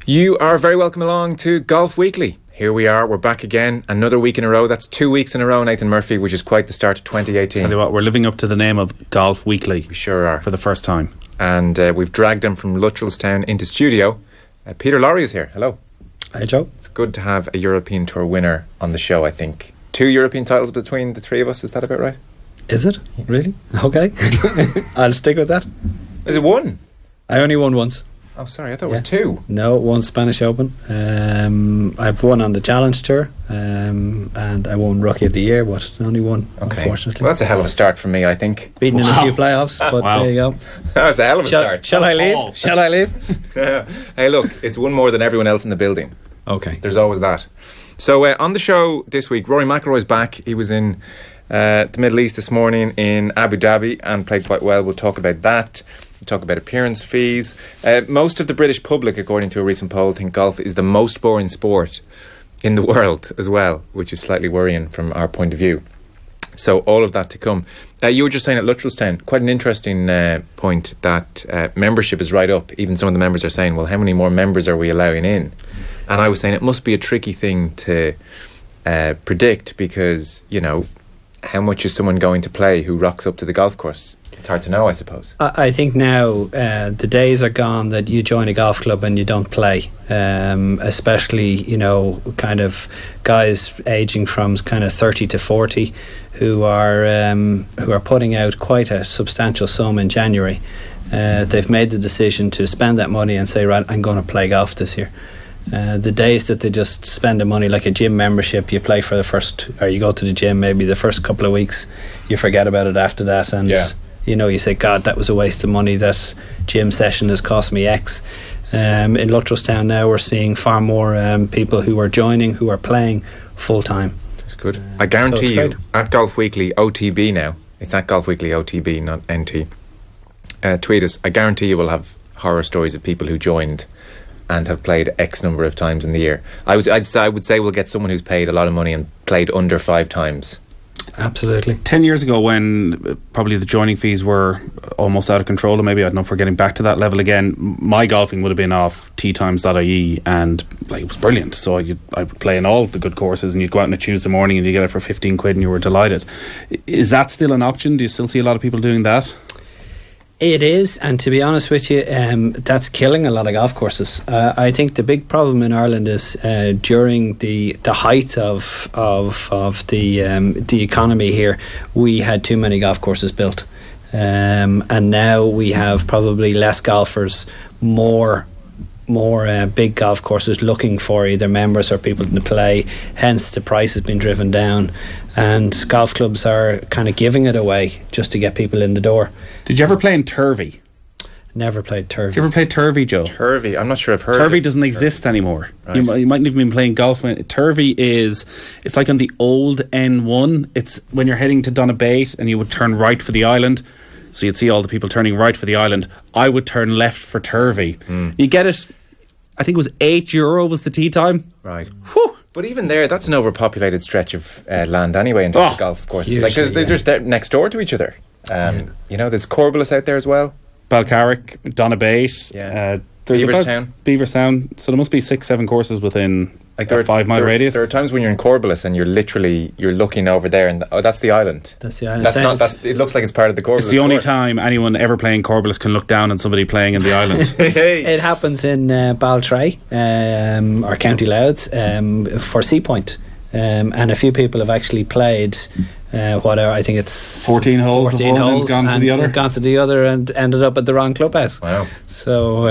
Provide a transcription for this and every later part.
You are very welcome along to Golf Weekly. Here we are, we're back again, another week in a row. That's 2 weeks in a row, Nathan Murphy, which is quite the start of 2018. Tell you what, we're living up to the name of Golf Weekly. We sure are. For the first time. And we've dragged him from Luttrellstown into studio. Peter Lawrie is here. Hello. Hi, Joe. It's good to have a European Tour winner on the show, I think. 2 European titles between the three of us, is that about right? Is it? Really? Okay. I'll stick with that. Is it one? I only won once. Oh, sorry, I thought it was 2. No, one Spanish Open. I've won on the Challenge Tour, and I won Rookie of the Year, but only one, unfortunately. Well, that's a hell of a start for me, I think. Beaten in a few playoffs, but there you go. That's a hell of a start. Shall I leave? Shall I leave? Hey, look, it's one more than everyone else in the building. Okay. There's always that. So, on the show this week, Rory McIlroy's back. He was in the Middle East this morning in Abu Dhabi and played quite well. We'll talk about that. We'll talk about appearance fees. Most of the British public, according to a recent poll, think golf is the most boring sport in the world as well, which is slightly worrying from our point of view. So all of that to come. You were just saying at Luttrellstown, quite an interesting point that membership is right up. Even some of the members are saying, well, how many more members are we allowing in? And I was saying it must be a tricky thing to predict because, you know, how much is someone going to play who rocks up to the golf course? It's hard to know, I suppose. I think now the days are gone that you join a golf club and you don't play, especially, you know, kind of guys aging from kind of 30 to 40 who are putting out quite a substantial sum in January. They've made the decision to spend that money and say, right, I'm going to play golf this year. The days that they just spend the money like a gym membership, you play for the first, or you go to the gym maybe the first couple of weeks, you forget about it after that, and you know, you say, God, that was a waste of money, that gym session has cost me X. In Luttrellstown now we're seeing far more people who are joining, who are playing full time. That's good. I guarantee you at Golf Weekly OTB now, it's at Golf Weekly OTB, not NT, tweet us. I guarantee you will have horror stories of people who joined and have played X number of times in the year. I would say we'll get someone who's paid a lot of money and played under 5 times. Absolutely. 10 years ago, when probably the joining fees were almost out of control, and maybe I don't know if we're getting back to that level again, my golfing would have been off teatimes.ie, and like, it was brilliant. So I would play in all the good courses, and you'd go out on a Tuesday morning and you get it for 15 quid and you were delighted. Is that still an option? Do you still see a lot of people doing that? It is, and to be honest with you, that's killing a lot of golf courses. I think the big problem in Ireland is during the height of the economy here, we had too many golf courses built, and now we have probably less golfers, more big golf courses looking for either members or people to play. Hence, the price has been driven down, and golf clubs are kind of giving it away just to get people in the door. Did you ever play in Turvey? Never played Turvey. Did you ever play Turvey, Joe? Turvey, I'm not sure I've heard of it. Turvey doesn't exist anymore. Right. You mightn't even been playing golf. Turvey it's like on the old N1. It's when you're heading to Donabate and you would turn right for the island. So you'd see all the people turning right for the island. I would turn left for Turvey. You get it, I think it was €8 was the tee time. Right. Whew. But even there, that's an overpopulated stretch of land anyway in terms of golf courses. Because they're just next door to each other. You know, there's Corbelis out there as well. Balcarrick, Donabate. Beaverstown. So there must be 6-7 courses within like a 5 mile radius. There are times when you're in Corbelis and you're looking over there and that's the island. That's the island. It looks like it's part of the Corbelis. It's the only time anyone ever playing Corbelis can look down on somebody playing in the island. It happens in Baltray or County Louths for Sea Point, and a few people have actually played whatever, I think it's 14 holes and gone to the other and ended up at the wrong clubhouse. Wow. So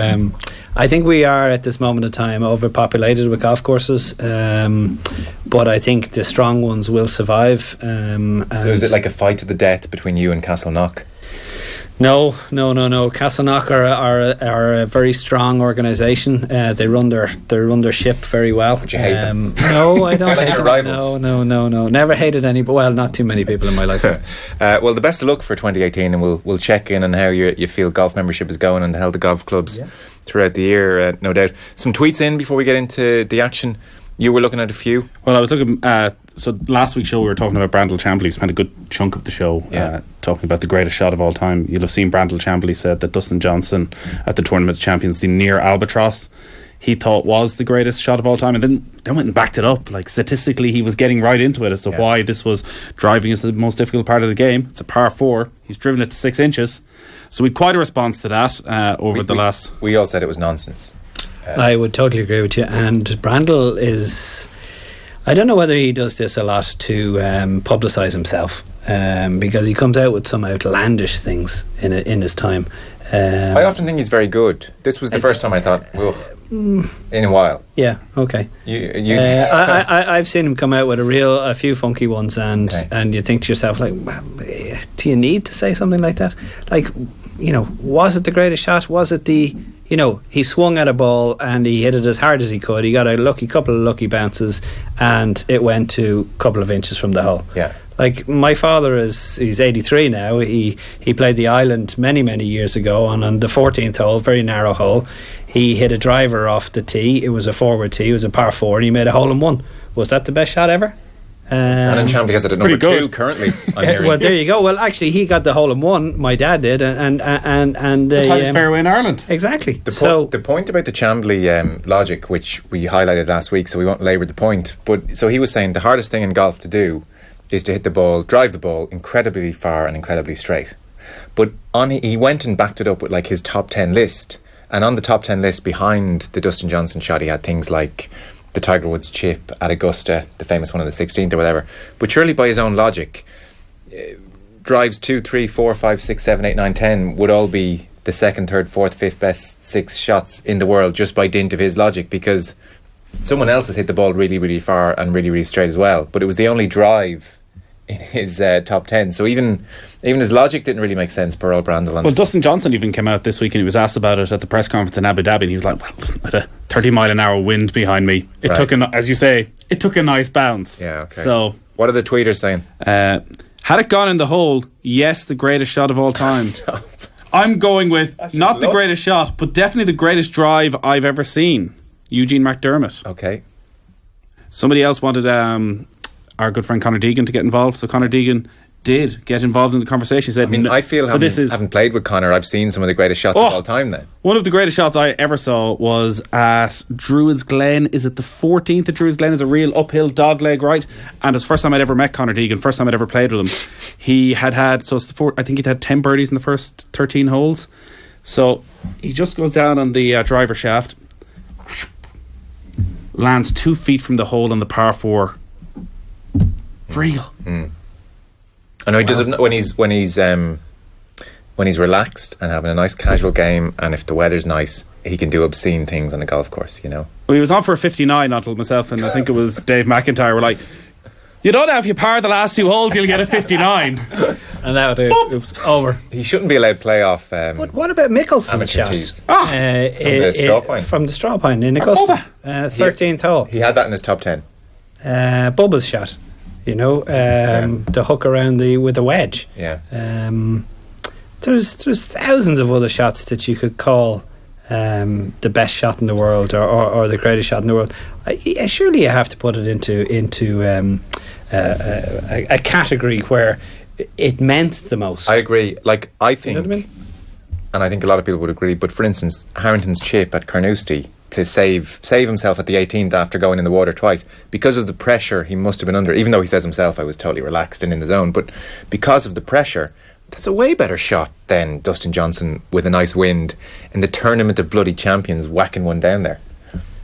I think we are at this moment of time overpopulated with golf courses, but I think the strong ones will survive. So is it like a fight to the death between you and Castleknock? No. Castleknock are a very strong organisation. They run their ship very well. Would you hate them? No, I don't. Like your rivals? No. Never hated anybody. Well, not too many people in my life. Well, the best of luck for 2018, and we'll check in on how you feel golf membership is going and how the golf clubs throughout the year, no doubt. Some tweets in before we get into the action. You were looking at a few. Well, I was looking so last week's show we were talking about Brandel Chamberlain. We spent a good chunk of the show talking about the greatest shot of all time. You'll have seen Brandel Chamberlain said that Dustin Johnson at the Tournament of Champions, the near albatross, he thought was the greatest shot of all time, and then went and backed it up. Like, statistically, he was getting right into it as to why this was driving is the most difficult part of the game. It's a par 4. He's driven it to 6 inches. So we had quite a response to that last... We all said it was nonsense. I would totally agree with you. And Brandl is... I don't know whether he does this a lot to publicise himself, because he comes out with some outlandish things in his time. I often think he's very good. This was the first time I thought, well, in a while. Yeah, okay. I've seen him come out with a few funky ones, and you think to yourself, like, do you need to say something like that? Like, was it the greatest shot? Was it the... he swung at a ball and he hit it as hard as he could. He got a couple of lucky bounces, and it went to a couple of inches from the hole. Yeah. Like, my father he's 83 now. He played the island many, many years ago, and on the 14th hole, very narrow hole, he hit a driver off the tee. It was a forward tee. It was a par 4, and he made a hole in 1. Was that the best shot ever? And then Chambly has it at number 2 currently. Well, there you go. Well, actually, he got the hole in 1. My dad did, and the tightest fairway in Ireland. Exactly. The point about the Chambly logic, which we highlighted last week, so we won't labour the point. But so he was saying the hardest thing in golf to do is to drive the ball incredibly far and incredibly straight. But he went and backed it up with like his top 10 list, and on the top 10 list behind the Dustin Johnson shot, he had things like the Tiger Woods chip at Augusta, the famous one on the 16th or whatever. But surely by his own logic, drives 2, 3, 4, 5, 6, 7, 8, 9, 10 would all be the 2nd, 3rd, 4th, 5th best 6 shots in the world just by dint of his logic, because someone else has hit the ball really, really far and really, really straight as well. But it was the only drive in his top 10. So even his logic didn't really make sense per old Brandl. Well, Dustin Johnson even came out this week and he was asked about it at the press conference in Abu Dhabi, and he was like, well, listen, I had a 30-mile-an-hour wind behind me. It took, as you say, it took a nice bounce. Yeah, okay. So what are the tweeters saying? Had it gone in the hole, yes, the greatest shot of all time. Stop. I'm going with not the greatest shot, but definitely the greatest drive I've ever seen. Eugene McDermott. Okay. Somebody else wanted our good friend Conor Deegan to get involved, so Conor Deegan did get involved in the conversation. He said, I feel having played with Conor, I've seen some of the greatest shots of all time then. One of the greatest shots I ever saw was at Druids Glen. Is it the 14th at Druids Glen? It's a real uphill dogleg, right? And it's the first time I'd ever met Conor Deegan, first time I'd ever played with him. He had so it's I think he'd had 10 birdies in the first 13 holes. So he just goes down on the driver shaft, lands 2 feet from the hole on the par 4. Real. I know he does it when he's relaxed and having a nice casual game, and if the weather's nice, he can do obscene things on a golf course, Well, he was on for a 59 until myself and I think it was Dave McIntyre were like, you don't have your par the last 2 holes, you'll get a 59. And that it was over. He shouldn't be allowed to play off But what about Mickelson's shot? From the straw pine in Augusta, 13th hole. He had that in his top 10. Bubba's shot, the hook around with the wedge. Yeah. There's thousands of other shots that you could call the best shot in the world or the greatest shot in the world. Surely you have to put it into a category where it meant the most. I agree. Like, I think, you know what I mean? And I think a lot of people would agree, but for instance, Harrington's chip at Carnoustie to save himself at the 18th after going in the water twice, because of the pressure he must have been under, even though he says himself, I was totally relaxed and in the zone, but because of the pressure, that's a way better shot than Dustin Johnson with a nice wind in the tournament of bloody champions whacking one down there.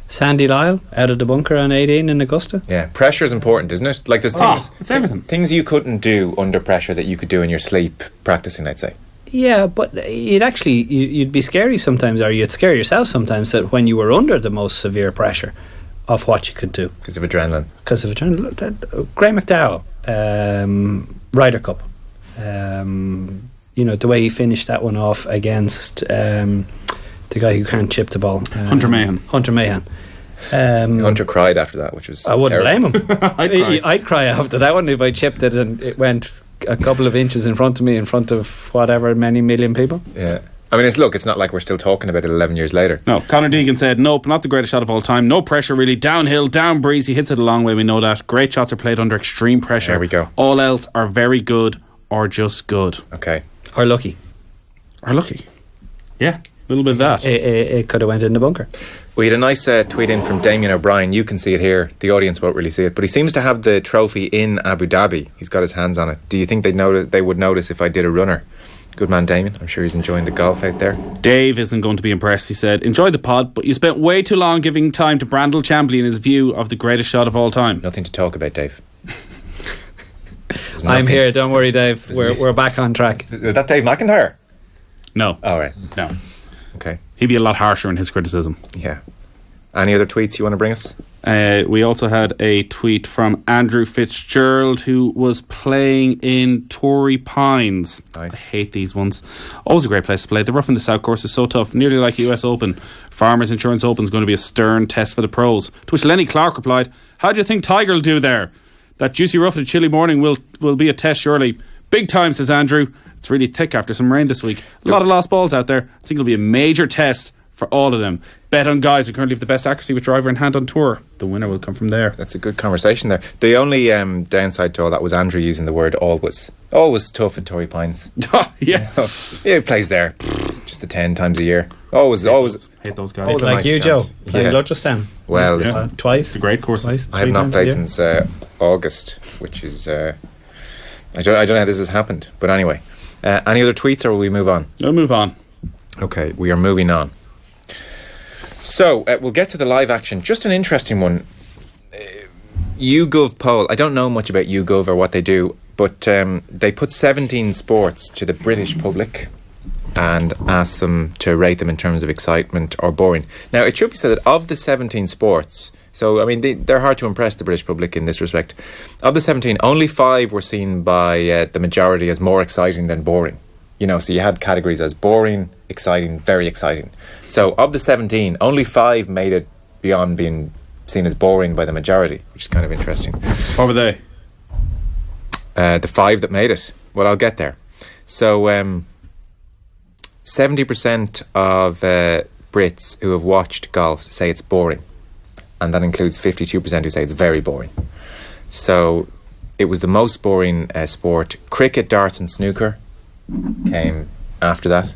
Sandy Lyle out of the bunker on 18 in Augusta. Yeah, pressure is important, isn't it? Like, there's things, it's everything. Things you couldn't do under pressure that you could do in your sleep practicing, I'd say. Yeah, but you'd be scary sometimes, or you'd scare yourself sometimes, that when you were under the most severe pressure of what you could do. Because of adrenaline. Gray McDowell, Ryder Cup. The way he finished that one off against the guy who can't chip the ball. Hunter Mahan. Hunter cried after that, which was I wouldn't terrible. blame him. I'd cry after that one if I chipped it and it went a couple of inches in front of me, in front of whatever many million people. Yeah. I mean, it's not like we're still talking about it 11 years later. No, Conor Deegan said, nope, not the greatest shot of all time. No pressure, really. Downhill, down breeze. He hits it a long way, we know that. Great shots are played under extreme pressure. There we go. All else are very good or just good. Okay. Or lucky. Yeah. little bit of that. It could have went in the bunker. We had a nice tweet in from Damien O'Brien. You can see it here. The audience won't really see it, but he seems to have the trophy in Abu Dhabi. He's got his hands on it. Do you think they would notice if I did a runner? Good man, Damien. I'm sure he's enjoying the golf out there. Dave isn't going to be impressed. He said, "Enjoy the pod, but you spent way too long giving time to Brandel Chambly his view of the greatest shot of all time." Nothing to talk about, Dave. I'm here. Don't worry, Dave. We're back on track. Is that Dave McIntyre? No. Oh, right. No. Okay. He'd be a lot harsher in his criticism. Yeah. Any other tweets you want to bring us? We also had a tweet from Andrew Fitzgerald, who was playing in Torrey Pines. Nice. I hate these ones. Always a great place to play. The rough in the south course is so tough, nearly like US Open. Farmers Insurance Open is going to be a stern test for the pros. To which Lenny Clark replied, "How do you think Tiger will do there? That juicy rough in a chilly morning will be a test, surely." Big time, says Andrew. It's really thick after some rain this week. A lot of lost balls out there. I think it'll be a major test for all of them. Bet on guys who currently have the best accuracy with driver in hand on tour. The winner will come from there. That's a good conversation there. The only downside to all that was Andrew using the word always. Always tough at Torrey Pines. Yeah. Yeah, he plays there just the 10 times a year. Always. Hate those guys. Always It's a like nice you, challenge. Joe. Playing Lutterstown. Well, Yeah. listen, Twice. It's a great course. Twice. I have Three not times, played yeah. since August, which is... I don't know how this has happened. But anyway, any other tweets or will we move on? We'll move on. Okay, we are moving on. So, we'll get to the live action. Just an interesting one. YouGov poll. I don't know much about YouGov or what they do, but they put 17 sports to the British public and asked them to rate them in terms of excitement or boring. Now, it should be said that of the 17 sports, so, I mean, they're hard to impress the British public in this respect. Of the 17, only 5 were seen by the majority as more exciting than boring. You know, so you had categories as boring, exciting, very exciting. So of the 17, only 5 made it beyond being seen as boring by the majority, which is kind of interesting. What were they? The 5 that made it. Well, I'll get there. So 70% of Brits who have watched golf say it's boring. And that includes 52% who say it's very boring. So it was the most boring sport. Cricket, darts and snooker came after that,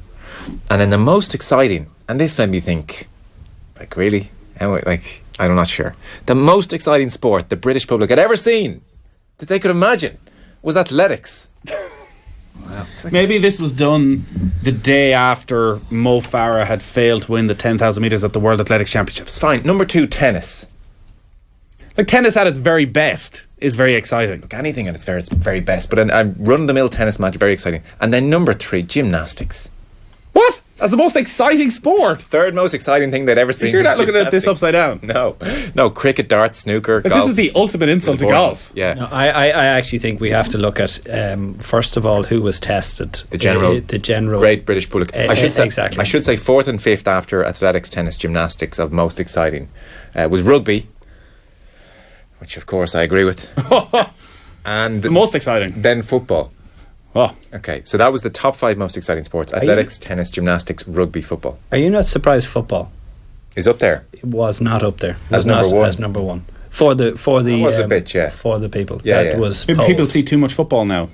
and then the most exciting, and this made me think, like, really? Like, I'm not sure. The most exciting sport the British public had ever seen, that they could imagine, was athletics. Wow. Maybe this was done the day after Mo Farah had failed to win the 10,000 metres at the World Athletics Championships. Fine. Number 2, tennis. Like, tennis at its very best is very exciting. Look, anything at its very best, but a run-of-the-mill tennis match, very exciting. And then number 3, gymnastics. What? That's the most exciting sport. Third most exciting thing they'd ever seen. You're not was looking at this gymnastics. upside down. No, cricket, darts, snooker, Like, golf. this is the ultimate insult to Boring. golf. Yeah. No, I actually think we have to look at first of all who was tested. The general great British public. I should say exactly. I should say 4th and 5th after athletics, tennis, gymnastics of most exciting was rugby, which of course I agree with, and The most exciting. then football. Oh, Okay, so that was the top 5 most exciting sports: athletics, tennis, gymnastics, rugby, football. Are you not surprised football Is up there. was not up there As number one. as number one for the That was a bit, yeah. for the people Yeah, that yeah. was maybe polled. people see too much football now,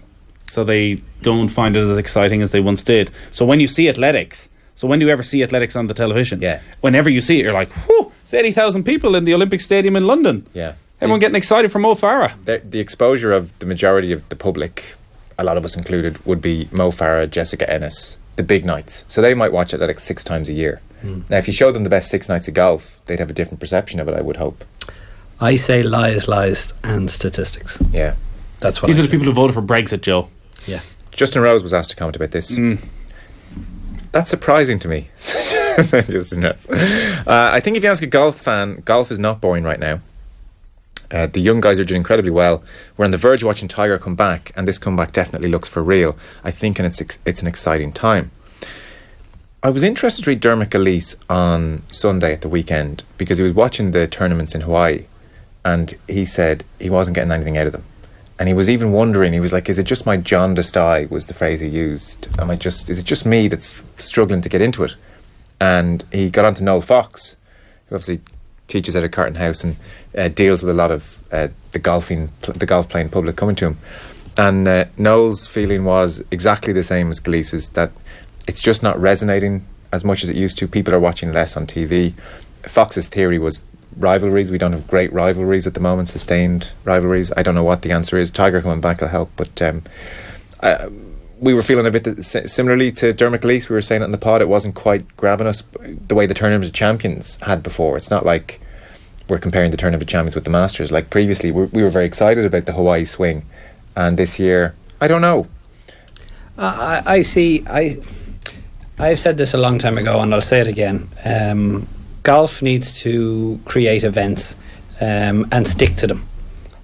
so they don't find it as exciting as they once did. So when you see athletics, when do you ever see athletics on the television? Yeah. Whenever you see it, you're like, whew, it's 80,000 people in the Olympic Stadium in London. Yeah. Everyone getting excited for Mo Farah. The exposure of the majority of the public, a lot of us included, would be Mo Farah, Jessica Ennis, the big nights. So they might watch athletics 6 times a year. Now, if you showed them the best 6 nights of golf, they'd have a different perception of it, I would hope. I say lies, and statistics. Yeah. That's what These I are the say. people who voted for Brexit, Joe. Yeah. Justin Rose was asked to comment about this. That's surprising to me. Justin Rose. I think if you ask a golf fan, golf is not boring right now. The young guys are doing incredibly well. We're on the verge of watching Tiger come back, and this comeback definitely looks for real. I think and it's an exciting time. I was interested to read Dermot Gilleese on Sunday at the weekend because he was watching the tournaments in Hawaii, and he said he wasn't getting anything out of them. And he was even wondering, he was like, is it just my jaundiced eye, was the phrase he used. Is it just me that's struggling to get into it? And he got on to Noel Fox, who obviously teaches at a Carton House and deals with a lot of the golf playing public coming to him. And Noel's feeling was exactly the same as Gilleese's, that it's just not resonating as much as it used to. People are watching less on TV. Fox's theory was rivalries. We don't have great rivalries at the moment, sustained rivalries. I don't know what the answer is. Tiger coming back will help, but we were feeling a bit similarly to Dermot Gleeson. We were saying it in the pod, it wasn't quite grabbing us the way the Tournament of Champions had before. It's not like we're comparing the Tournament of Champions with the Masters. Like previously we were very excited about the Hawaii swing, and this year I don't know. I've said this a long time ago and I'll say it again. Golf needs to create events and stick to them,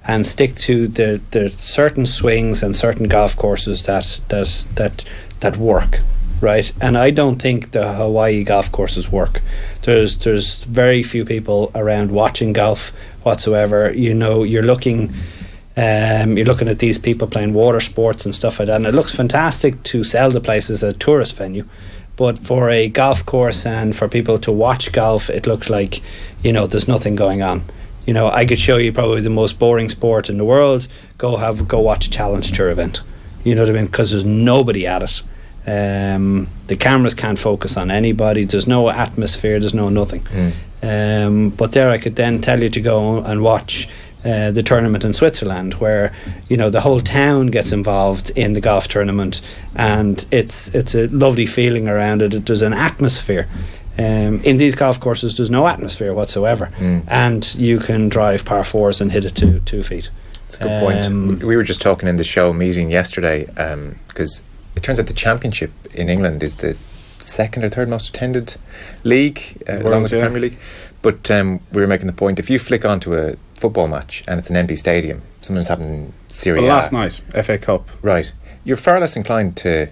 and stick to the certain swings and certain golf courses that work, right? And I don't think the Hawaii golf courses work. There's very few people around watching golf whatsoever. You know, you're looking at these people playing water sports and stuff like that, and it looks fantastic to sell the place as a tourist venue. But for a golf course and for people to watch golf, it looks like, you know, there's nothing going on. You know, I could show you probably the most boring sport in the world. Go watch a Challenge Tour event. You know what I mean? Because there's nobody at it. The cameras can't focus on anybody. There's no atmosphere. There's no nothing. But there, I could then tell you to go and watch the tournament in Switzerland, where, you know, the whole town gets involved in the golf tournament, and it's a lovely feeling around it. There's an atmosphere. In these golf courses there's no atmosphere whatsoever, and you can drive par fours and hit it to 2 feet. That's a good point. We were just talking in the show meeting yesterday, because it turns out the Championship in England is the second or third most attended league, along with the Premier League. But we were making the point, if you flick onto a football match and it's an empty stadium, something's happened in Serie A. Last night, FA Cup. Right. You're far less inclined to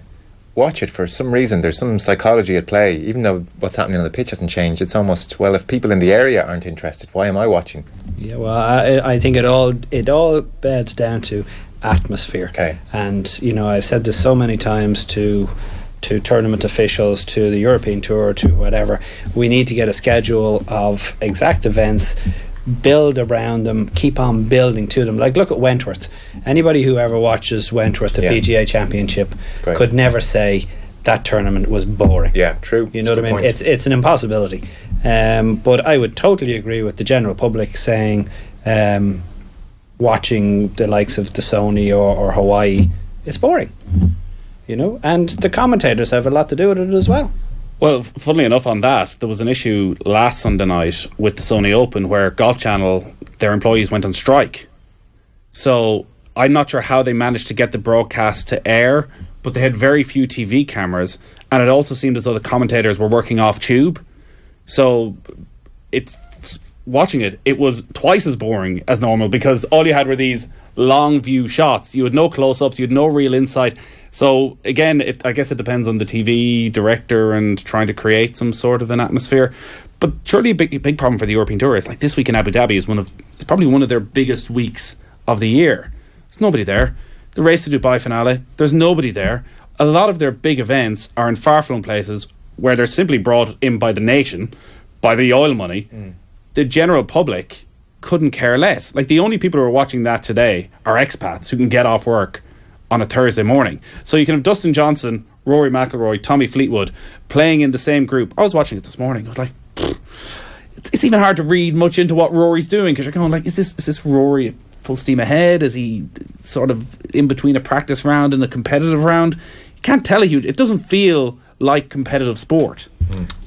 watch it for some reason. There's some psychology at play. Even though what's happening on the pitch hasn't changed, it's almost, well, if people in the area aren't interested, why am I watching? Yeah, well, I think it all beds down to atmosphere. Okay. And, you know, I've said this so many times to tournament officials, to the European Tour, to whatever. We need to get a schedule of exact events, build around them, keep on building to them. Like, look at Wentworth. Anybody who ever watches Wentworth, the PGA Championship, could never say that tournament was boring. Yeah, true. You know what I mean? It's an impossibility. But I would totally agree with the general public saying, watching the likes of the Sony or Hawaii, it's boring. You know, and the commentators have a lot to do with it as well. Well, funnily enough, on that, there was an issue last Sunday night with the Sony Open where Golf Channel, their employees went on strike. So I'm not sure how they managed to get the broadcast to air, but they had very few TV cameras, and it also seemed as though the commentators were working off tube. So watching it was twice as boring as normal, because all you had were these long view shots. You had no close-ups, you had no real insight. So again, I guess it depends on the TV director and trying to create some sort of an atmosphere. But surely a big problem for the European Tour is, like, this week in Abu Dhabi is probably one of their biggest weeks of the year. There's nobody there. The Race to Dubai finale, there's nobody there. A lot of their big events are in far-flung places where they're simply brought in by the nation, by the oil money. The general public couldn't care less. Like, the only people who are watching that today are expats who can get off work on a Thursday morning. So you can have Dustin Johnson, Rory McIlroy, Tommy Fleetwood playing in the same group. I was watching it this morning. I was like, it's even hard to read much into what Rory's doing, because you're going like, is this Rory full steam ahead? Is he sort of in between a practice round and a competitive round? You can't tell it doesn't feel like competitive sport.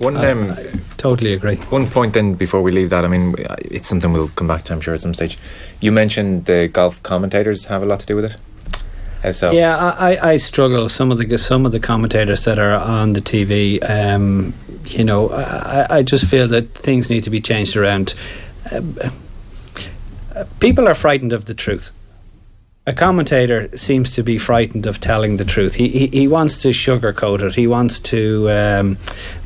I totally agree. One point then before we leave that, I mean, it's something we'll come back to, I'm sure, at some stage. You mentioned the golf commentators have a lot to do with it. How so? Yeah, I struggle. Some of the commentators that are on the TV, you know, I just feel that things need to be changed around. People are frightened of the truth. A commentator seems to be frightened of telling the truth. He wants to sugarcoat it. He wants to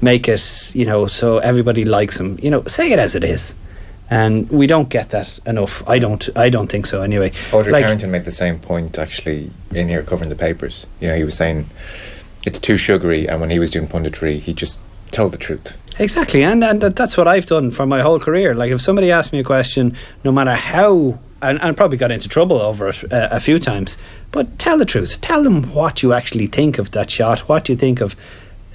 make it, you know, so everybody likes him. You know, say it as it is. And we don't get that enough. I don't think so anyway. Audrey Carrington made the same point actually in here covering the papers. You know, he was saying it's too sugary, and when he was doing punditry, he just told the truth. Exactly, and that's what I've done for my whole career. Like, if somebody asked me a question, no matter how, and probably got into trouble over it a few times, but tell the truth. Tell them what you actually think of that shot, what you think of.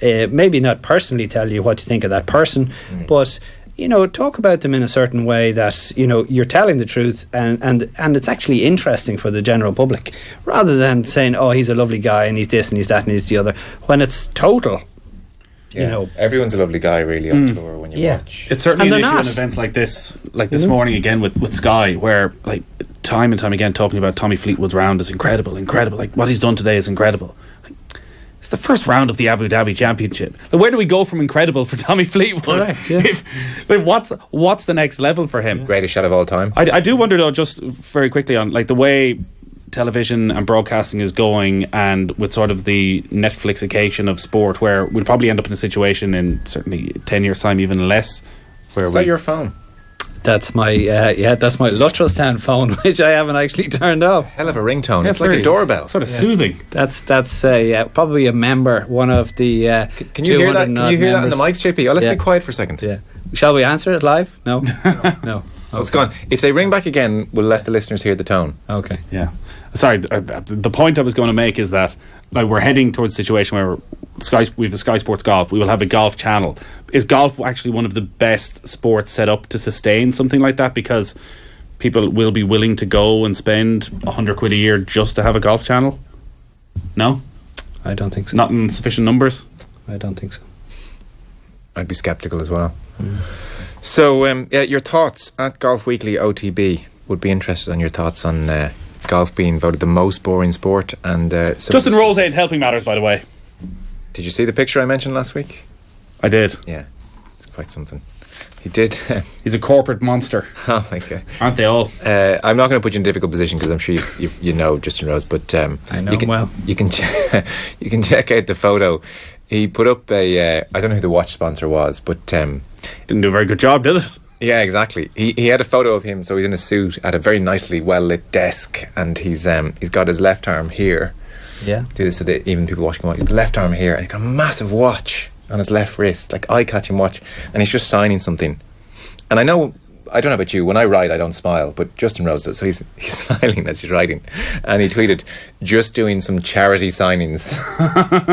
maybe not personally tell you what you think of that person, but talk about them in a certain way that you're telling the truth, and it's actually interesting for the general public, rather than saying, oh, he's a lovely guy and he's this and he's that and he's the other, when it's total. Everyone's a lovely guy really on tour when you watch. It's certainly an issue in events like this, this morning again with Sky, where like time and time again talking about Tommy Fleetwood's round is incredible, like what he's done today is incredible. It's the first round of the Abu Dhabi Championship. Where do we go from incredible for Tommy Fleetwood? Correct, yeah. What's the next level for him? Greatest shot of all time. I do wonder though, just very quickly, on like the way television and broadcasting is going, and with sort of the Netflixication of sport, where we'll probably end up in a situation in certainly 10 years time, even less, where is that your phone? That's my that's my Lutrastand phone, which I haven't actually turned off. Hell of a ringtone. It's like a doorbell. Sort of soothing. That's probably a member, one of the can you hear that? Can you hear that on the mics, JP? Oh, let's be quiet for a second. Yeah. Shall we answer it live? No. No. Okay. It's gone. If they ring back again, we'll let the listeners hear the tone. Okay. Yeah. Sorry, the point I was going to make is that like we're heading towards a situation where we have a Sky Sports Golf. We will have a golf channel. Is golf actually one of the best sports set up to sustain something like that? Because people will be willing to go and spend £100 a year just to have a golf channel? No? I don't think so. Not in sufficient numbers? I don't think so. I'd be sceptical as well. So, your thoughts at Golf Weekly OTB. Would be interested on your thoughts on golf being voted the most boring sport. And Justin Rose ain't helping matters, by the way. Did you see the picture I mentioned last week? I did. Yeah, it's quite something. He did. He's a corporate monster. Oh, okay. Aren't they all? I'm not going to put you in a difficult position because I'm sure you know Justin Rose, but I know him well. You can you can check out the photo. He put up a I don't know who the watch sponsor was, but didn't do a very good job, did it? Yeah, exactly. He had a photo of him, so he's in a suit at a very nicely well lit desk, and he's got his left arm here. Yeah. So that even people watching watch, the left arm here, and he's got a massive watch on his left wrist, like eye-catching watch, and he's just signing something. And I don't know about you, when I write I don't smile, but Justin Rose does, so he's smiling as he's writing. And he tweeted, just doing some charity signings.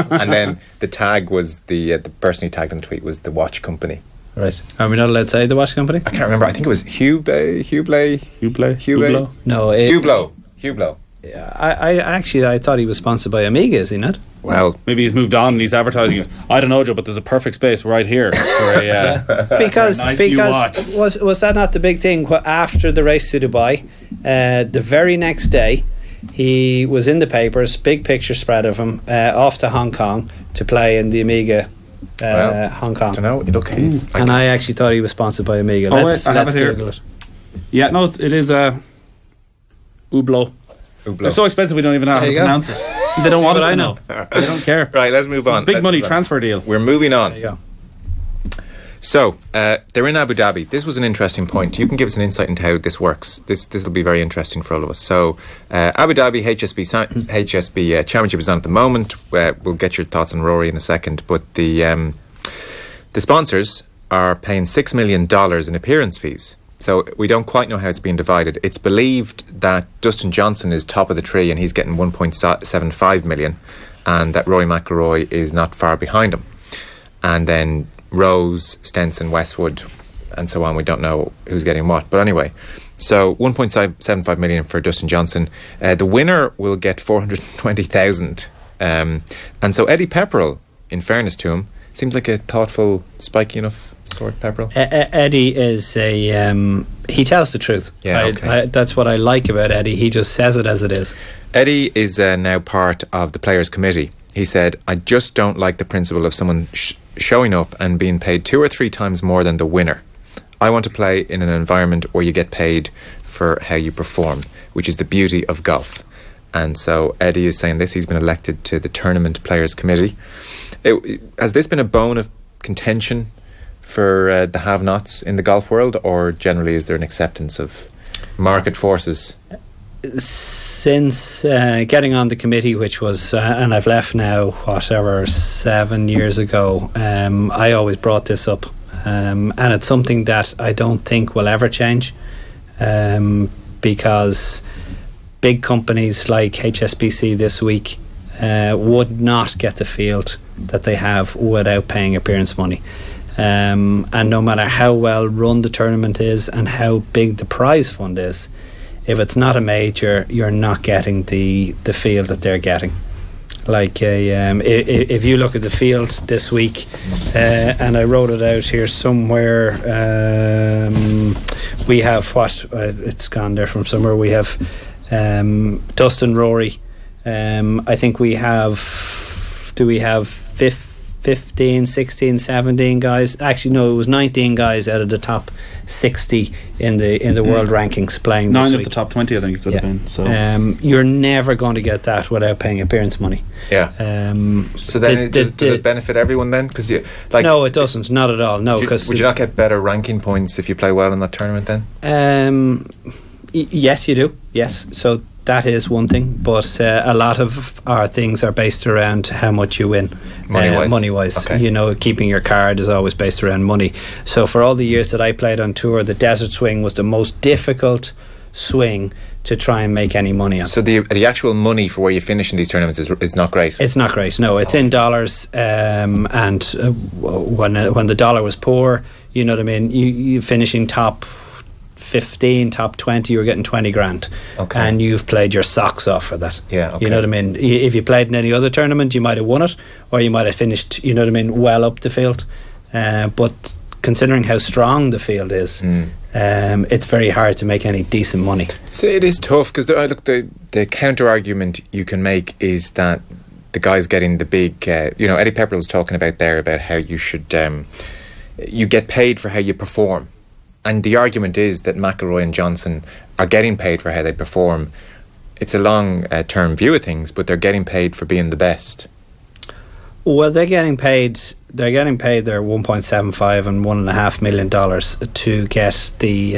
And then the tag was the person he tagged in the tweet was the watch company. Right. Are we not allowed to say the watch company? I can't remember. I think it was Hublot. No, Hublot. I thought he was sponsored by Amiga, is he not? Well, maybe he's moved on and he's advertising it. I don't know, Joe, but there's a perfect space right here for a because nice new watch. Was that not the big thing after the race to Dubai? The very next day, he was in the papers, big picture spread of him off to Hong Kong to play in the Amiga. Hong Kong. I don't know. And I actually thought he was sponsored by Amiga. Let's Google it. Yeah, no, it is Hublot. They're so expensive we don't even know how to pronounce it. They don't want us to know. They don't care. Right, let's move on. Big money transfer deal. We're moving on. There you go. So, they're in Abu Dhabi. This was an interesting point. You can give us an insight into how this works. This will be very interesting for all of us. So, Abu Dhabi HSB Championship is on at the moment. We'll get your thoughts on Rory in a second. But the sponsors are paying $6 million in appearance fees. So we don't quite know how it's being divided. It's believed that Dustin Johnson is top of the tree and he's getting 1.75 million, and that Rory McIlroy is not far behind him. And then Rose, Stenson, Westwood, and so on. We don't know who's getting what. But anyway, so 1.75 million for Dustin Johnson. The winner will get 420,000. And so Eddie Pepperell, in fairness to him, seems like a thoughtful, spiky enough sort, Pepperell. Eddie is he tells the truth. Yeah, okay. That's what I like about Eddie. He just says it as it is. Eddie is now part of the players' committee. He said, I just don't like the principle of someone showing up and being paid 2 or 3 times more than the winner. I want to play in an environment where you get paid for how you perform, which is the beauty of golf. And so Eddie is saying this. He's been elected to the Tournament Players Committee. Has this been a bone of contention for the have-nots in the golf world, or generally is there an acceptance of market forces? Since getting on the committee, which was, and I've left now, 7 years ago, I always brought this up. And it's something that I don't think will ever change, because big companies like HSBC this week would not get the field that they have without paying appearance money. And no matter how well run the tournament is and how big the prize fund is, if it's not a major, you're not getting the field that they're getting. Like if you look at the field this week, and I wrote it out here somewhere, we have it's gone there from somewhere. We have Dustin, Rory. I think we have. Do we have 15, 16, 17 guys? Actually, no, it was 19 guys out of the top 60 in the world rankings playing. 9 this of week. the top 20, I think it could have been. So you're never going to get that without paying appearance money. Yeah. So then does it benefit everyone then? Because no, it doesn't. Not at all. No, would you not get better ranking points if you play well in that tournament then? Yes, you do. Yes. So that is one thing, but a lot of our things are based around how much you win money-wise. Okay. You know, keeping your card is always based around money. So for all the years that I played on tour, the desert swing was the most difficult swing to try and make any money on. So the actual money for where you finish in these tournaments is not great. It's not great. No, it's in dollars, and when the dollar was poor, you know what I mean, you finishing top 15, top 20, you're getting 20 grand. Okay. And you've played your socks off for that. Yeah, okay. You know what I mean? If you played in any other tournament, you might have won it, or you might have finished, you know what I mean, well up the field. But considering how strong the field is, it's very hard to make any decent money. So it is tough, because the counter argument you can make is that the guys getting the big, Eddie Pepperell's talking about there about how you should, you get paid for how you perform. And the argument is that McIlroy and Johnson are getting paid for how they perform. It's a long-term view of things, but they're getting paid for being the best. Well, they're getting paid their $1.75 and $1.5 million to get the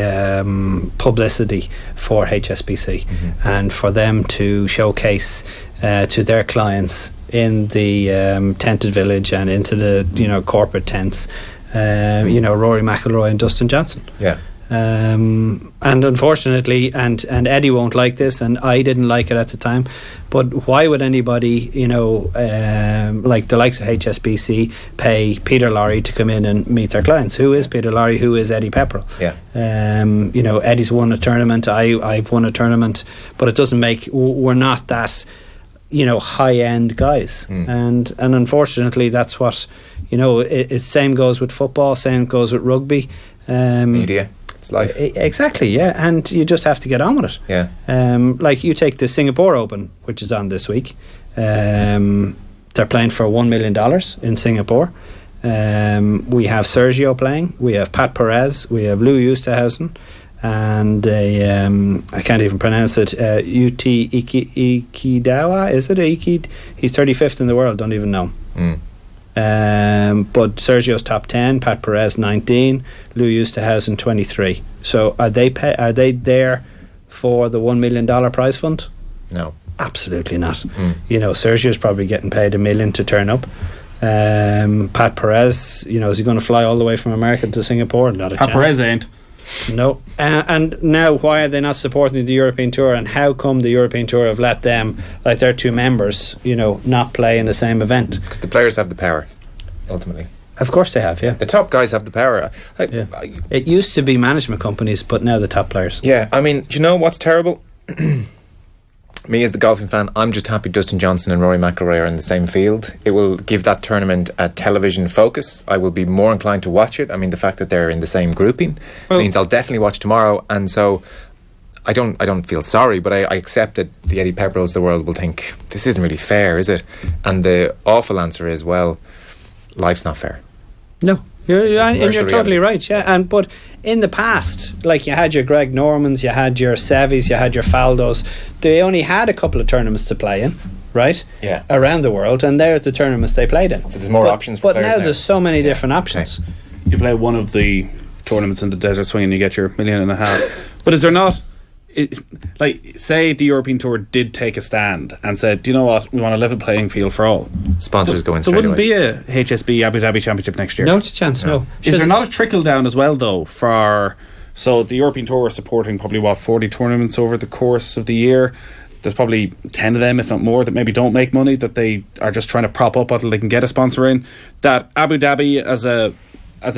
publicity for HSBC, and for them to showcase to their clients in the tented village and into the corporate tents. Rory McIlroy and Dustin Johnson. Yeah. And unfortunately, and Eddie won't like this, and I didn't like it at the time, but why would anybody, like the likes of HSBC, pay Peter Lawrie to come in and meet their clients? Who is Peter Lawrie? Who is Eddie Pepperell? Yeah. Eddie's won a tournament. I've won a tournament, but it doesn't make. We're not that, high-end guys, and unfortunately, that's what. It same goes with football, same goes with rugby. Media, it's life. Exactly, yeah, and you just have to get on with it. Yeah. Like you take the Singapore Open, which is on this week. They're playing for $1 million in Singapore. We have Sergio playing. We have Pat Perez. We have Lou Oosthuizen. And I can't even pronounce it. UT Ikidawa, is it? He's 35th in the world. Don't even know. But Sergio's top 10, Pat Perez 19, Lou Oosthuizen 23. So are they there for the $1 million prize fund? No, absolutely not. Sergio's probably getting paid $1 million to turn up. Pat Perez, is he going to fly all the way from America to Singapore? Not a chance. Pat Perez ain't. No. And now, why are they not supporting the European Tour? And how come the European Tour have let them, like their two members, not play in the same event? Because the players have the power, ultimately. Of course they have, yeah. The top guys have the power. It used to be management companies, but now the top players. Yeah, I mean, do you know what's terrible? Me as the golfing fan, I'm just happy Dustin Johnson and Rory McIlroy are in the same field. It will give that tournament a television focus. I will be more inclined to watch it. I mean, the fact that they're in the same grouping means I'll definitely watch tomorrow. And so I don't feel sorry, but I accept that the Eddie Pepperells of the world will think, this isn't really fair, is it? And the awful answer is, well, life's not fair. No. You're totally right, yeah. But in the past, like you had your Greg Normans, you had your Sevis, you had your Faldos. They only had a couple of tournaments to play in, right? Yeah. Around the world, and they're the tournaments they played in. So there's more options for players now there's so many different options. Okay. You play one of the tournaments in the desert swing and you get your $1.5 million. But is there not... say the European Tour did take a stand and said, do you know what, we want a level playing field for all. Sponsors go in straight away. There wouldn't be a HSB Abu Dhabi Championship next year. No chance, no. Is there not a trickle down as well, though, so the European Tour is supporting probably 40 tournaments over the course of the year. there's probably 10 of them, if not more, that maybe don't make money, that they are just trying to prop up until they can get a sponsor in. That Abu Dhabi as a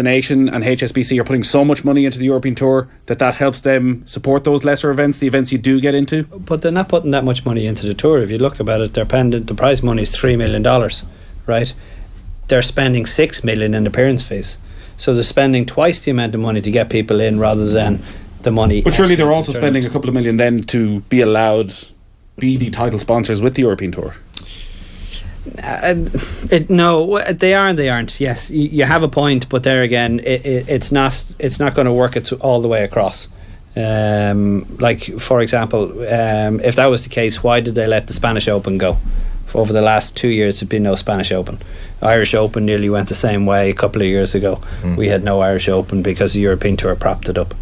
nation and HSBC are putting so much money into the European Tour that helps them support those lesser events, the events you do get into. But they're not putting that much money into the Tour. If you look about it, the prize money is $3 million, right? They're spending $6 million in appearance fees. So they're spending twice the amount of money to get people in rather than the money. But surely they're also spending a couple of million then to be allowed be the title sponsors with the European Tour. No, they are and they aren't. Yes, you have a point, but there again, it's not going to work all the way across. Like for example, if that was the case, why did they let the Spanish Open go? Over the last 2 years, there's been no Spanish Open. Irish Open nearly went the same way a couple of years ago. We had no Irish Open because the European Tour propped it up.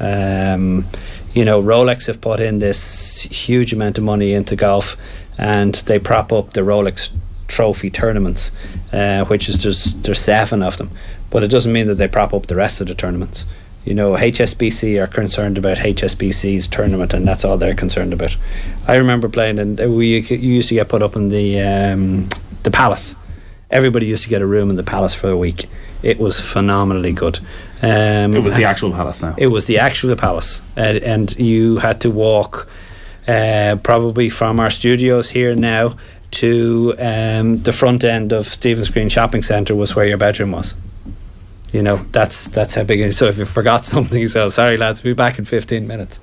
Rolex have put in this huge amount of money into golf, and they prop up the Rolex Trophy tournaments, which is there's 7 of them. But it doesn't mean that they prop up the rest of the tournaments. HSBC are concerned about HSBC's tournament, and that's all they're concerned about. I remember playing, and you used to get put up in the Palace. Everybody used to get a room in the Palace for a week. It was phenomenally good. It was the actual Palace now. It was the actual Palace, and you had to walk probably from our studios here now to the front end of Stephen's Green Shopping Centre was where your bedroom was. That's how big it is. So if you forgot something, you say, sorry lads, we'll be back in 15 minutes.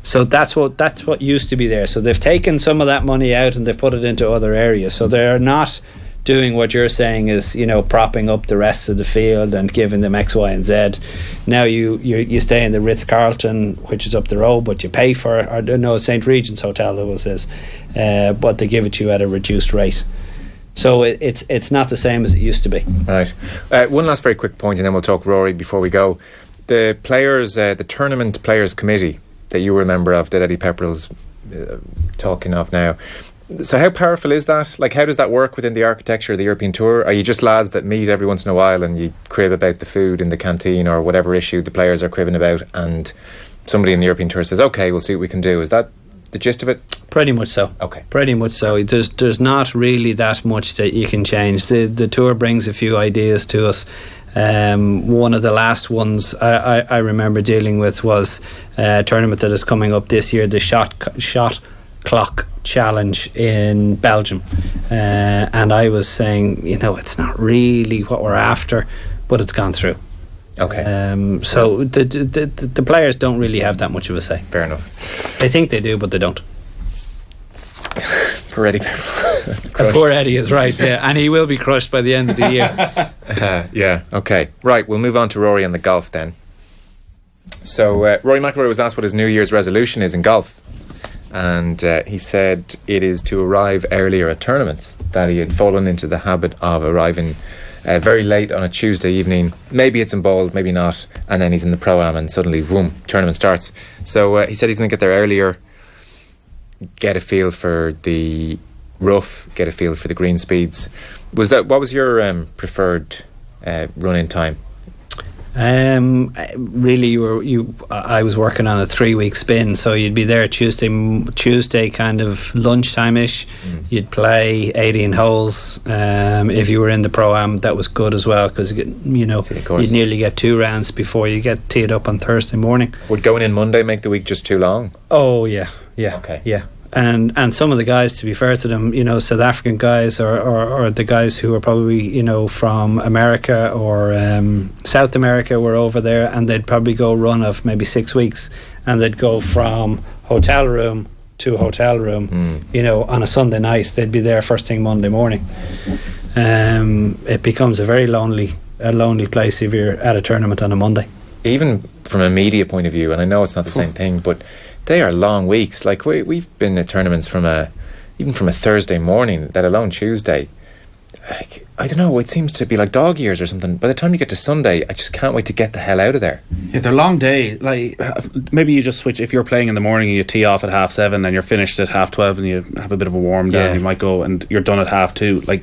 So that's what used to be there. So they've taken some of that money out and they've put it into other areas. So they're not doing what you're saying is, propping up the rest of the field and giving them X, Y and Z. Now you stay in the Ritz-Carlton, which is up the road, but you pay for, St. Regent's Hotel it was this, but they give it to you at a reduced rate. So it's not the same as it used to be. Right. One last very quick point, and then we'll talk Rory before we go. The players, the tournament players committee that you were a member of, that Eddie Pepperell's talking of now. So how powerful is that? Like, how does that work within the architecture of the European Tour? Are you just lads that meet every once in a while and you crib about the food in the canteen or whatever issue the players are cribbing about, and somebody in the European Tour says, okay, we'll see what we can do? Is that the gist of it? Pretty much so. Okay. Pretty much so. There's not really that much that you can change. The Tour brings a few ideas to us. One of the last ones I remember dealing with was a tournament that is coming up this year, the shot clock challenge in Belgium, and I was saying, it's not really what we're after, but it's gone through. Okay. So the players don't really have that much of a say. Fair enough. They think they do, but they don't. Poor Eddie. Poor Eddie is right, yeah, and he will be crushed by the end of the year. Yeah. Okay. Right. We'll move on to Rory and the golf then. So Rory McIlroy was asked what his New Year's resolution is in golf, and he said it is to arrive earlier at tournaments. That he had fallen into the habit of arriving very late on a Tuesday evening. Maybe it's in balls, maybe not, and then he's in the Pro-Am and suddenly, boom, tournament starts. So he said he's going to get there earlier, get a feel for the rough, get a feel for the green speeds. What was your preferred run-in time? Really, I was working on a 3-week spin, so you'd be there Tuesday kind of lunchtime-ish. You'd play 18 holes. If you were in the Pro-Am, that was good as well, because you'd nearly get 2 rounds before you get teed up on Thursday morning. Would going in Monday make the week just too long? Oh yeah. Okay. Yeah. And some of the guys, to be fair to them, South African guys or the guys who were probably, from America or South America were over there, and they'd probably go a run of maybe 6 weeks, and they'd go from hotel room to hotel room, on a Sunday night. They'd be there first thing Monday morning. It becomes a very lonely place if you're at a tournament on a Monday. Even from a media point of view, and I know it's not the same thing, but they are long weeks. Like we've been at tournaments even from a Thursday morning, let alone Tuesday. Like, I don't know, it seems to be like dog years or something. By the time you get to Sunday, I just can't wait to get the hell out of there. Yeah, they're long days. Like, maybe you just switch. If you're playing in the morning and you tee off at 7:30 and you're finished at 12:30 and you have a bit of a warm down, you might go and you're done at 2:30. Like,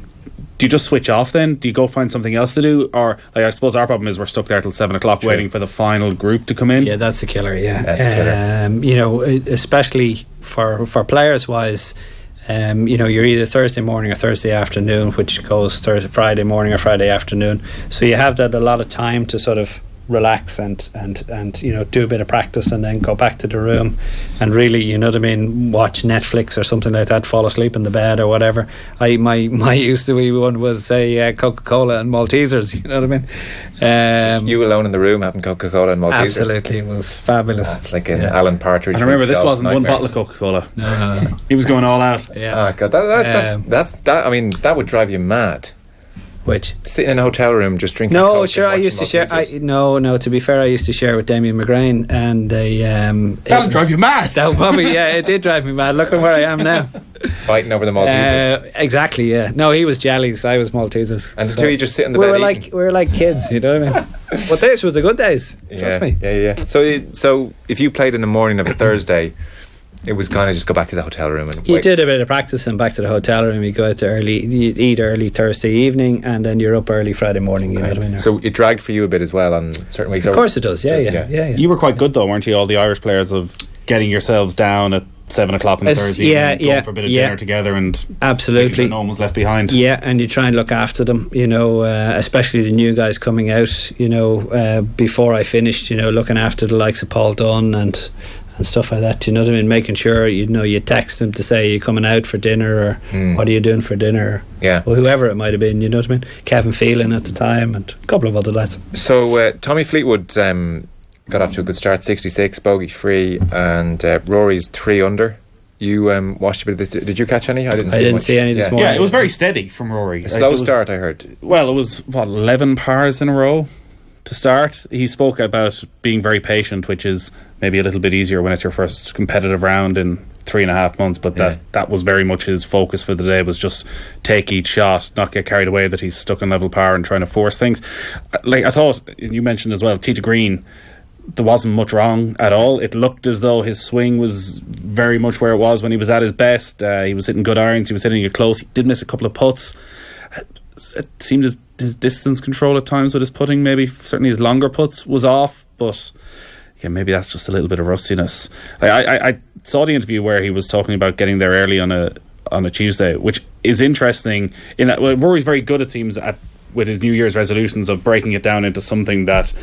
do you just switch off then? Do you go find something else to do? Or, like, I suppose our problem is we're stuck there till 7 o'clock waiting for the final group to come in. Yeah, that's the killer, yeah. That's killer. You know, especially for players wise, you know, you're either Thursday morning or Thursday afternoon, which goes Friday morning or Friday afternoon. So you have that a lot of time to sort of relax and you know, do a bit of practice and then go back to the room and really, you know what I mean, watch Netflix or something like that, fall asleep in the bed or whatever. My used to be one was say Coca-Cola and Maltesers, you know what I mean. Just you alone in the room having Coca-Cola and Maltesers. Absolutely, it was fabulous. That's like an Alan Partridge. And remember, this wasn't one bottle of Coca-Cola. No. He was going all out. Yeah. Oh God, that's I mean, that would drive you mad. Which? Sitting in a hotel room just drinking. No, Coke sure. I and used to watching share. No. To be fair, I used to share with Damien McGrain, and That'll drive you mad. That probably, yeah, it did drive me mad. Look at where I am now. fighting over the Maltesers. Exactly. Yeah. No, he was jellies. I was Maltesers. And the two of you just sit in the we bed. We were like kids. You know what I mean? But those were the good days. Trust me. Yeah. So if you played in the morning of a Thursday, it was kind of just go back to the hotel room and you did a bit of practice and back to the hotel room. You go out to you eat early Thursday evening, and then you're up early Friday morning. You know what I mean? So it dragged for you a bit as well on certain weeks. Of course it does. Yeah. You were quite good though, weren't you? All the Irish players of getting yourselves down at 7 o'clock on Thursday evening, going for a bit of dinner together, and absolutely sure no one was left behind. Yeah, and you try and look after them, you know, especially the new guys coming out, you know, before I finished, you know, looking after the likes of Paul Dunn and stuff like that, you know what I mean, making sure, you know, you text them to say you're coming out for dinner, or what are you doing for dinner, or whoever it might have been, you know what I mean. Kevin Phelan at the time and a couple of other lads. So Tommy Fleetwood got off to a good start, 66, bogey free, and Rory's 3 under. You watched a bit of this. Did you catch any? I didn't see any this morning. Yeah, it was very steady from Rory. A slow start, I heard. Well, it was 11 pars in a row to start. He spoke about being very patient, which is maybe a little bit easier when it's your first competitive round in 3.5 months, but that was very much his focus for the day, was just take each shot, not get carried away that he's stuck on level par and trying to force things. Like I thought, you mentioned as well, Tita Green, there wasn't much wrong at all. It looked as though his swing was very much where it was when he was at his best. He was hitting good irons, he was hitting it close, he did miss a couple of putts. It seemed his distance control at times with his putting, maybe certainly his longer putts, was off, but yeah, maybe that's just a little bit of rustiness. I saw the interview where he was talking about getting there early on a Tuesday, which is interesting in that Rory's very good, it seems, with his New Year's resolutions of breaking it down into something that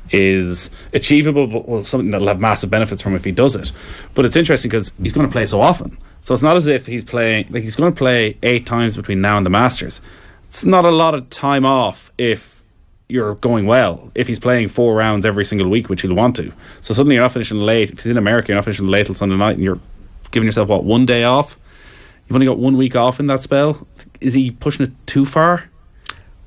is achievable, but something that'll have massive benefits from if he does it. But it's interesting because he's going to play so often, so it's not as if he's playing, like, he's going to play 8 times between now and the Masters. It's not a lot of time off if you're going well, if he's playing 4 rounds every single week, which he'll want to. So suddenly you're not finishing late. If he's in America, you're not finishing late till Sunday night, and you're giving yourself 1 day off. You've only got 1 week off in that spell. Is he pushing it too far?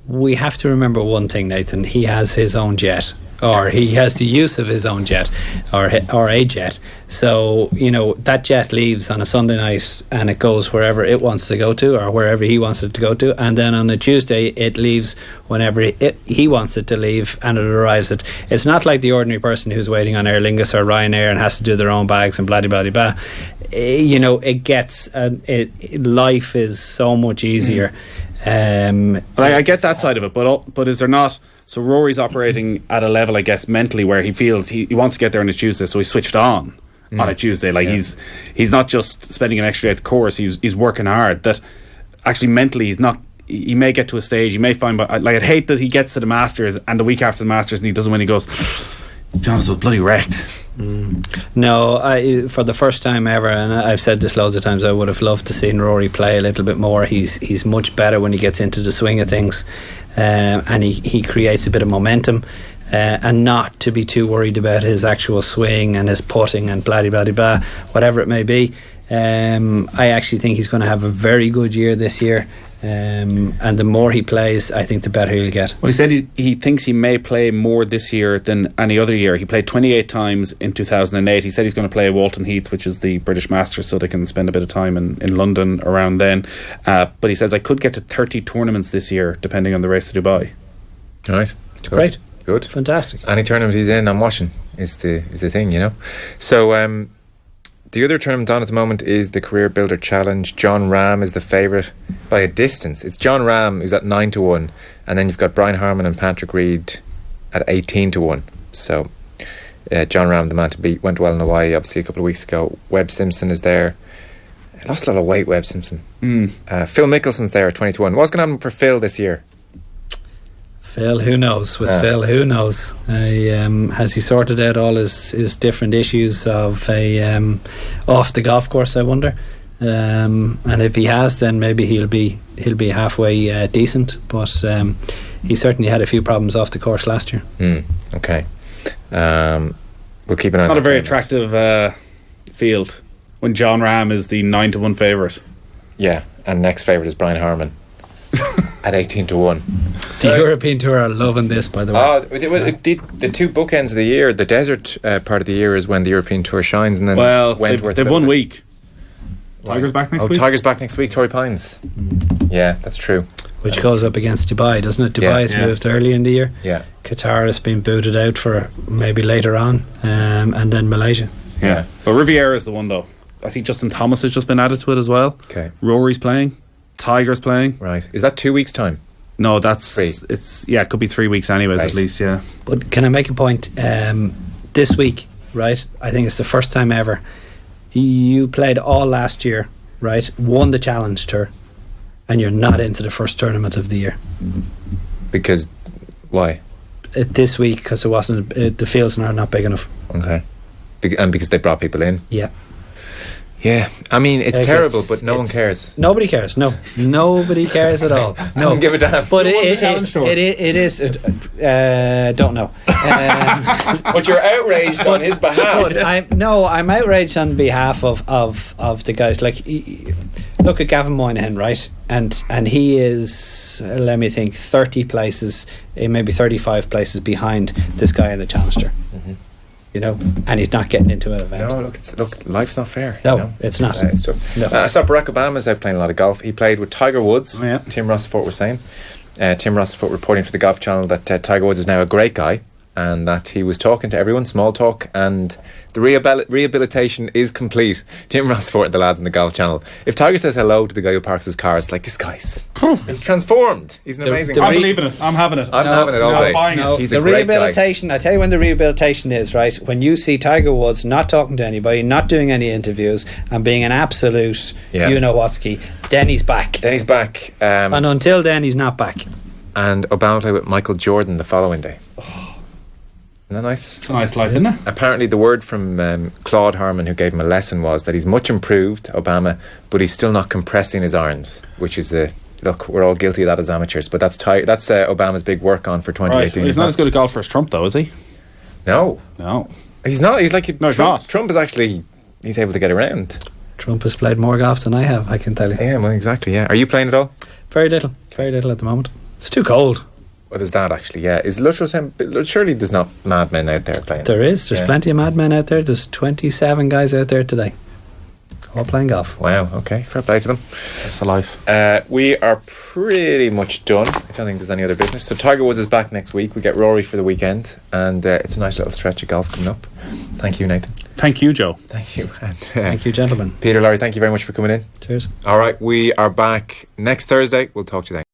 We have to remember one thing, Nathan. He has his own jet, or he has the use of his own jet, or a jet. So, you know, that jet leaves on a Sunday night and it goes wherever it wants to go to, or wherever he wants it to go to, and then on a Tuesday it leaves whenever he wants it to leave, and it arrives at. It's not like the ordinary person who's waiting on Aer Lingus or Ryanair and has to do their own bags and blah blah blah blah. You know, it gets life is so much easier. I get that side of it, but is there not? So Rory's operating at a level, I guess, mentally where he feels he wants to get there on a Tuesday, so he's switched on a Tuesday. Like he's not just spending an extra day at the course. He's working hard. That actually mentally he's not. He may get to a stage. He may find, like, I'd hate that he gets to the Masters and the week after the Masters and he doesn't win. He goes, John's was bloody wrecked. No, for the first time ever, and I've said this loads of times, I would have loved to see Rory play a little bit more. He's much better when he gets into the swing of things, and he creates a bit of momentum, and not to be too worried about his actual swing and his putting and blah blah blah, whatever it may be. I actually think he's going to have a very good year this year. And the more he plays, I think the better he'll get. Well, he said he thinks he may play more this year than any other year. He played 28 times in 2008. He said he's going to play Walton Heath, which is the British Masters, so they can spend a bit of time in London around then. But he says I could get to 30 tournaments this year, depending on the race to Dubai. All right, great, good, fantastic. Any tournament he's in, I'm watching. Is the thing, you know. So The other tournament on at the moment is the Career Builder Challenge. John Ram is the favourite by a distance. It's John Ram who's at 9-1, and then you've got Brian Harman and Patrick Reed at 18-1. So John Ram, the man to beat, went well in Hawaii obviously a couple of weeks ago. Webb Simpson is there. Lost a lot of weight, Webb Simpson. Phil Mickelson's there at 20-1. What's going to happen for Phil this year? Phil, who knows? With Phil, who knows? Has he sorted out all his different issues of off the golf course? I wonder. And if he has, then maybe he'll be halfway decent. But he certainly had a few problems off the course last year. Okay. We'll keep an eye on it. Not a very attractive field when John Ram is the 9-1 favourite. Yeah, and next favourite is Brian Harman at 18-1. The European Tour are loving this, by the way. The two bookends of the year, the desert part of the year is when the European Tour shines, and then they've 1 week. Tiger's back next week. Tiger's back next week. Torrey Pines. Yeah, that's true. Which goes up against Dubai, doesn't it? Dubai has moved early in the year. Yeah. Qatar has been booted out for maybe later on, and then Malaysia. Yeah. But Riviera is the one though. I see Justin Thomas has just been added to it as well. Okay. Rory's playing. Tiger's playing. Right. Is that 2 weeks' time? No, that's 3. It could be 3 weeks anyways, right. At least, yeah. But can I make a point? This week, right? I think it's the first time ever you played all last year, right? Won the Challenge Tour, and you're not into the first tournament of the year. Because why? This week, because it wasn't the fields are not big enough. Okay. And because they brought people in. Yeah. Yeah, I mean it's terrible, but no one cares. Nobody cares. No, nobody cares at all. No, don't give a damn. But it is. Don't know. But you're outraged on his behalf. I'm outraged on behalf of the guys. Like, look at Gavin Moynihan, right? And he is, let me think, 30 places, maybe 35 places behind this guy in the Challenge Tour. You know, and he's not getting into an event. No, look, life's not fair. No, you know? it's not. It's tough. No. I saw Barack Obama's out playing a lot of golf. He played with Tiger Woods. Oh, yeah. Tim Rossifort was saying. Tim Rossifort reporting for the Golf Channel that Tiger Woods is now a great guy, and that he was talking to everyone, small talk, and the rehabilitation is complete. Tim Rossifort and the lads in the Golf Channel. If Tiger says hello to the guy who parks his car, it's like, this guy's he's transformed. He's an amazing guy. I'm believing it. I'm having it. I'm having it all day. Buying it. He's the a great rehabilitation guy. I tell you when the rehabilitation is, right, when you see Tiger Woods not talking to anybody, not doing any interviews, and being an absolute you-know-whatski, then he's back. And until then he's not back. And Obama played with Michael Jordan the following day. Isn't that nice? It's a nice life, isn't it? Apparently the word from Claude Harman, who gave him a lesson, was that he's much improved, Obama, but he's still not compressing his arms, which is look, we're all guilty of that as amateurs, but that's Obama's big work on for 2018. Right. Well, he's not as good a golfer as Trump though, is he? No, he's not. He's like Trump is actually, he's able to get around. Trump has played more golf than I have, I can tell you. Yeah, well, exactly. Yeah, are you playing at all? Very little at the moment. It's too cold. Well, there's that actually. Yeah, is Luttrell saying, surely there's not madmen out there playing? There's plenty of madmen out there. There's 27 guys out there today, all playing golf. Wow. Okay, fair play to them. That's the life. We are pretty much done. I don't think there's any other business. So Tiger Woods is back next week. We get Rory for the weekend, and it's a nice little stretch of golf coming up. Thank you, Nathan. Thank you, Joe. Thank you. And, thank you, gentlemen. Peter Lawrie, thank you very much for coming in. Cheers. All right, we are back next Thursday. We'll talk to you then.